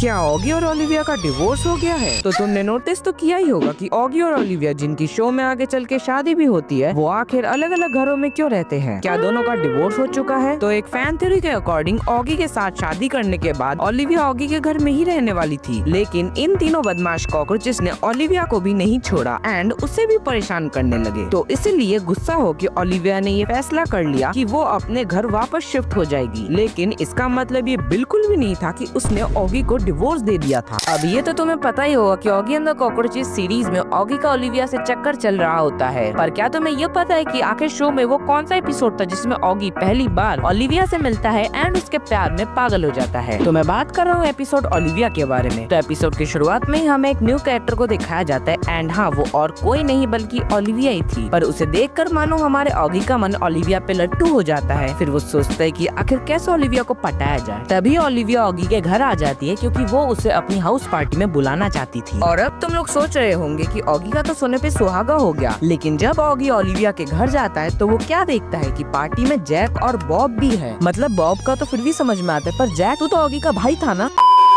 क्या ऑगी और ओलिविया का डिवोर्स हो गया है? तो तुमने नोटिस तो किया ही होगा कि ऑगी और ओलिविया, जिनकी शो में आगे चल के शादी भी होती है, वो आखिर अलग अलग घरों में क्यों रहते हैं? क्या दोनों का डिवोर्स हो चुका है? तो एक फैन थ्योरी के अकॉर्डिंग ऑगी के साथ शादी करने के बाद ओलिविया ऑगी के घर में ही रहने वाली थी, लेकिन इन तीनों बदमाश कॉकरोचेस ने ओलिविया को भी नहीं छोड़ा एंड उसे भी परेशान करने लगे। तो इसीलिए गुस्सा होकर ओलिविया ने ये फैसला कर लिया कि वो अपने घर वापस शिफ्ट हो जाएगी, लेकिन इसका मतलब ये बिल्कुल भी नहीं था कि उसने ऑगी को डिवोर्स दे दिया था। अब ये तो तुम्हें पता ही होगा कि Oggy and the cockroaches series में ऑगी का ओलिविया से चक्कर चल रहा होता है, पर क्या तुम्हें ये पता है कि आखिर शो में वो कौन सा एपिसोड था जिसमें ऑगी पहली बार ओलिविया से मिलता है एंड उसके प्यार में पागल हो जाता है? तो मैं बात कर रहा हूँ एपिसोड ओलिविया के बारे में। तो एपिसोड की शुरुआत में ही हमें एक न्यू कैरेक्टर को दिखाया जाता है एंड हाँ, वो और कोई नहीं बल्कि ओलिविया ही थी। पर उसे देखकर मानो हमारे ऑगी का मन ओलिविया पे लट्टू हो जाता है। फिर वो सोचता है कि आखिर कैसे ओलिविया को पटाया जाए। तभी ओलिविया ऑगी के घर आ जाती है क्योंकि वो उसे अपनी हाउस पार्टी में बुलाना चाहती थी। और अब तुम लोग सोच रहे होंगे कि ऑगी का तो सोने पे सुहागा हो गया, लेकिन जब ऑगी ओलिविया के घर जाता है तो वो क्या देखता है कि पार्टी में जैक और बॉब भी है। मतलब बॉब का तो फिर भी समझ में आता है, पर जैक तो ऑगी का भाई था ना।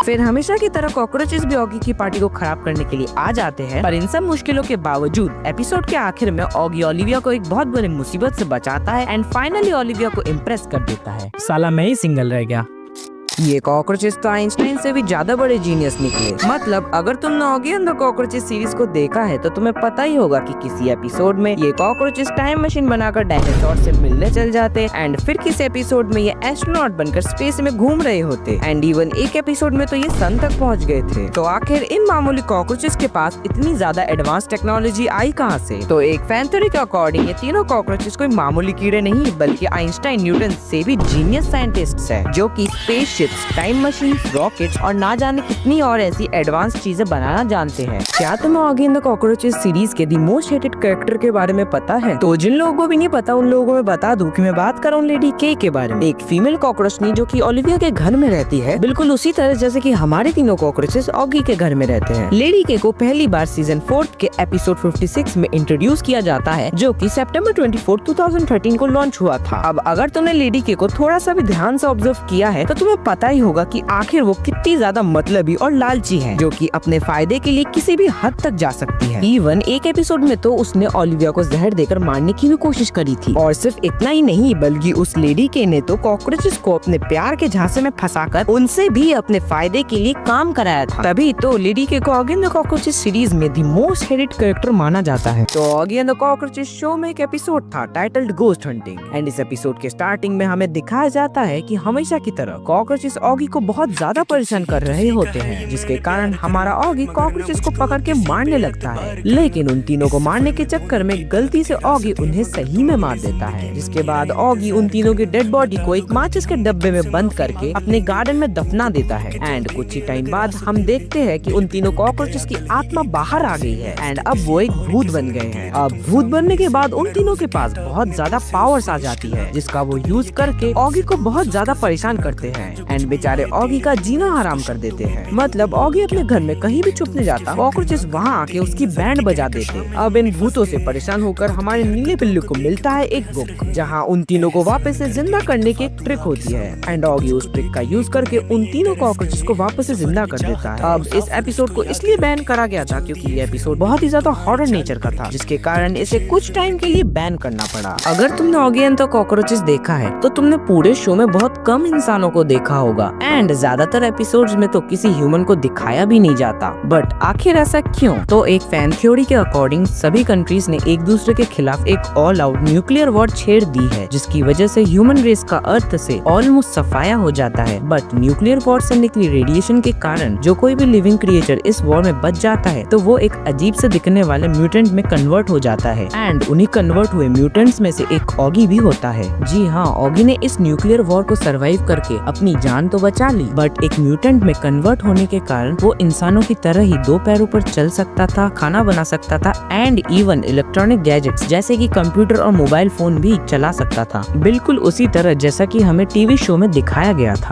फिर हमेशा की तरह कॉकरोचेस भी ऑगी की पार्टी को खराब करने के लिए आ जाते हैं, पर इन सब मुश्किलों के बावजूद एपिसोड के आखिर में ऑगी ओलिविया को एक बहुत बड़ी मुसीबत से बचाता है एंड फाइनली ओलिविया को इम्प्रेस कर देता है। साला मैं ही सिंगल रह गया। ये कॉकरोचेस तो आइंस्टाइन से भी ज्यादा बड़े जीनियस निकले। मतलब अगर तुमने Oggy and the cockroaches series को देखा है तो तुम्हें पता ही होगा कि किसी एपिसोड में ये कॉकरोचेस टाइम मशीन बनाकर डायनासोर से मिलने चल जाते एंड फिर किसी एपिसोड में ये एस्ट्रोनॉट बनकर स्पेस में घूम रहे होते एंड इवन एक एपिसोड में तो ये सन तक पहुंच गए थे। तो आखिर इन मामूली कॉकरोचेस के पास इतनी ज्यादा एडवांस टेक्नोलॉजी आई कहाँ से? तो एक फैन थ्योरी के अकॉर्डिंग ये तीनों कॉकरोचेस कोई मामूली कीड़े नहीं बल्कि आइंस्टाइन न्यूटन से भी जीनियस साइंटिस्ट है, जो की स्पेस टाइम मशीन, रॉकेट्स और ना जाने कितनी और ऐसी एडवांस चीजें बनाना जानते हैं। क्या तुम्हें Oggy and the cockroaches series के दी मोस्ट हेटेड कैरेक्टर के बारे में पता है? तो जिन लोगों को भी नहीं पता उन लोगों को मैं बता दूं कि मैं बात कर रहा हूँ लेडी के बारे में। एक फीमेल कॉकरोचनी जो कि ओलिविया के घर में रहती है, बिल्कुल उसी तरह जैसे कि हमारे तीनों कॉकरोचेस ऑगी के घर में रहते हैं। लेडी के को पहली बार सीजन 4 के एपिसोड 56 में इंट्रोड्यूस किया जाता है, जो कि सितंबर 24, 2013 को लॉन्च हुआ था। अब अगर तुमने लेडी के को थोड़ा सा भी ध्यान से ऑब्जर्व किया है तो तुम्हें पता ही होगा कि आखिर वो कितनी ज्यादा मतलबी और लालची है, जो कि अपने फायदे के लिए किसी भी हद तक जा सकती है। इवन एक एपिसोड में तो उसने ओलिविया को जहर देकर मारने की भी कोशिश करी थी। और सिर्फ इतना ही नहीं बल्कि उस लेडी के ने तो कॉकरोचेस को अपने प्यार के झांसे में फंसाकर उनसे भी अपने फायदे के लिए काम कराया था। तभी तो लेडी के को Oggy and the cockroaches series में दी मोस्ट हेटेड कैरेक्टर माना जाता है। तो Oggy and the cockroaches show में एक एपिसोड था टाइटल्ड गोस्ट हंटिंग एंड इस एपिसोड के स्टार्टिंग में हमें दिखाया जाता है कि हमेशा की तरह कॉकरोचेस ऑगी को बहुत ज्यादा परेशान कर रहे होते हैं, जिसके कारण हमारा ऑगी कॉकरोचेस को पकड़ के मारने लगता है। लेकिन उन तीनों को मारने के चक्कर में गलती से ऑगी उन्हें सही में मार देता है, जिसके बाद ऑगी उन तीनों की डेड बॉडी को एक माचिस के डब्बे में बंद करके अपने गार्डन में दफना देता है। एंड कुछ ही टाइम बाद हम देखते हैं कि उन तीनों कॉकरोचेस की आत्मा बाहर आ गई है एंड अब वो एक भूत बन गए हैं। अब भूत बनने के बाद उन तीनों के पास बहुत ज्यादा पावर्स आ जाती है, जिसका वो यूज करके ऑगी को बहुत ज्यादा परेशान करते हैं एंड बेचारे ऑगी का जीना हराम कर देते हैं। मतलब ऑगी अपने घर में कहीं भी छुपने जाता, कॉकरोचेस वहाँ आके उसकी बैंड बजा देते। अब इन भूतों से परेशान होकर हमारे नीले पिल्लू को मिलता है एक बुक, जहाँ उन तीनों को वापस से जिंदा करने की एक ट्रिक होती है एंड ऑगी उस ट्रिक का यूज करके उन तीनों कॉकरोचेस को वापस से जिंदा कर देता है। अब इस एपिसोड को इसलिए बैन करा गया था क्योंकि ये एपिसोड बहुत ही ज्यादा हॉरर नेचर का था, जिसके कारण इसे कुछ टाइम के लिए बैन करना पड़ा। अगर तुमने ऑगी एंड द कॉकरोचेस देखा है तो तुमने पूरे शो में बहुत कम इंसानों को देखा होगा एंड ज्यादातर एपिसोड्स में तो किसी ह्यूमन को दिखाया भी नहीं जाता। बट आखिर ऐसा क्यों? तो एक फैन थ्योरी के अकॉर्डिंग सभी कंट्रीज ने एक दूसरे के खिलाफ एक ऑल आउट न्यूक्लियर वॉर छेड़ दी है, जिसकी वजह से ह्यूमन रेस का अर्थ से ऑलमोस्ट सफाया हो जाता है। बट न्यूक्लियर वॉर से निकली रेडिएशन के कारण जो कोई भी लिविंग क्रिएचर इस वॉर में बच जाता है तो वो एक अजीब से दिखने वाले म्यूटेंट में कन्वर्ट हो जाता है एंड उन्हीं कन्वर्ट हुए म्यूटेंट्स में से एक ऑगी भी होता है। जी हाँ, ऑगी ने इस न्यूक्लियर वॉर को सर्वाइव करके अपनी जान तो बचा ली, बट एक म्यूटेंट में कन्वर्ट होने के कारण वो इंसानों की तरह ही दो पैरों पर चल सकता था, खाना बना सकता था एंड इवन इलेक्ट्रॉनिक गैजेट्स जैसे कि कंप्यूटर और मोबाइल फोन भी चला सकता था, बिल्कुल उसी तरह जैसा कि हमें टीवी शो में दिखाया गया था।